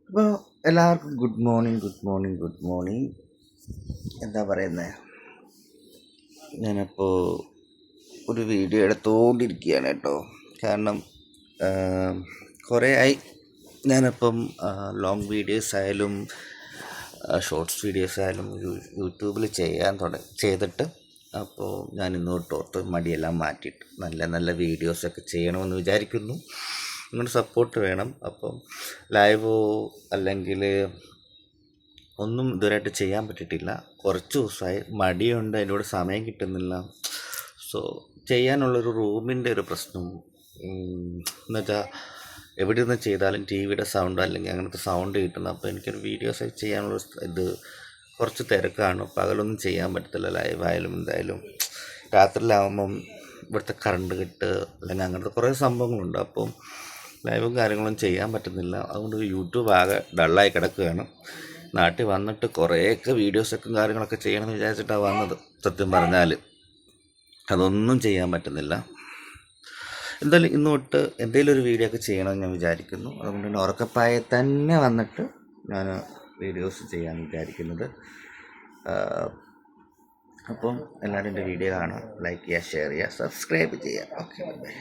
അപ്പോൾ എല്ലാവർക്കും good morning, good morning, good morning. എന്താ പറയുന്നത്, ഞാനപ്പോൾ ഒരു വീഡിയോ എടുത്തുകൊണ്ടിരിക്കുകയാണ് കേട്ടോ. കാരണം കുറേ ആയി ഞാനിപ്പം ലോങ് വീഡിയോസ് ആയാലും ഷോർട്സ് വീഡിയോസ് ആയാലും യൂട്യൂബിൽ ചെയ്തിട്ട്. അപ്പോൾ ഞാൻ ഇന്നോട്ട് ഓർത്ത് മടിയെല്ലാം മാറ്റിയിട്ട് നല്ല നല്ല വീഡിയോസൊക്കെ ചെയ്യണമെന്ന് വിചാരിക്കുന്നു. നിങ്ങളുടെ സപ്പോർട്ട് വേണം. അപ്പം ലൈവോ അല്ലെങ്കിൽ ഒന്നും ഇതുവരെയായിട്ട് ചെയ്യാൻ പറ്റിയിട്ടില്ല. കുറച്ച് ദിവസമായി, മടിയുണ്ട്, അതിനോട് സമയം കിട്ടുന്നില്ല. സോ ചെയ്യാനുള്ളൊരു റൂമിൻ്റെ ഒരു പ്രശ്നം എന്നുവെച്ചാൽ എവിടെ നിന്ന് ചെയ്താലും ടി വിയുടെ സൗണ്ട് അല്ലെങ്കിൽ അങ്ങനത്തെ സൗണ്ട് കിട്ടുന്നു. അപ്പോൾ എനിക്കൊരു വീഡിയോസ് ചെയ്യാനുള്ള ഇത് കുറച്ച് തിരക്കാണ്. പകലൊന്നും ചെയ്യാൻ പറ്റത്തില്ല, ലൈവായാലും എന്തായാലും. രാത്രിയിലാവുമ്പം ഇവിടുത്തെ കറണ്ട് കിട്ട് അല്ലെങ്കിൽ അങ്ങനത്തെ കുറേ സംഭവങ്ങളുണ്ട്. അപ്പം ലൈവും കാര്യങ്ങളും ചെയ്യാൻ പറ്റുന്നില്ല. അതുകൊണ്ട് യൂട്യൂബ് ആകെ ഡള്ളായി കിടക്കുകയാണ്. നാട്ടിൽ വന്നിട്ട് കുറേയൊക്കെ വീഡിയോസൊക്കെ കാര്യങ്ങളൊക്കെ ചെയ്യണമെന്ന് വിചാരിച്ചിട്ടാണ് വന്നത്. സത്യം പറഞ്ഞാൽ അതൊന്നും ചെയ്യാൻ പറ്റുന്നില്ല. എന്തായാലും ഇന്ന് തൊട്ട് എന്തെങ്കിലും ഒരു വീഡിയോ ഒക്കെ ചെയ്യണമെന്ന് ഞാൻ വിചാരിക്കുന്നു. അതുകൊണ്ട് തന്നെ ഉറക്കപ്പായെ തന്നെ വന്നിട്ട് ഞാൻ വീഡിയോസ് ചെയ്യാൻ വിചാരിക്കുന്നത്. അപ്പം എല്ലാവരും എൻ്റെ വീഡിയോ കാണുക, ലൈക്ക് ചെയ്യുക, ഷെയർ ചെയ്യുക, സബ്സ്ക്രൈബ് ചെയ്യുക. Okay, by.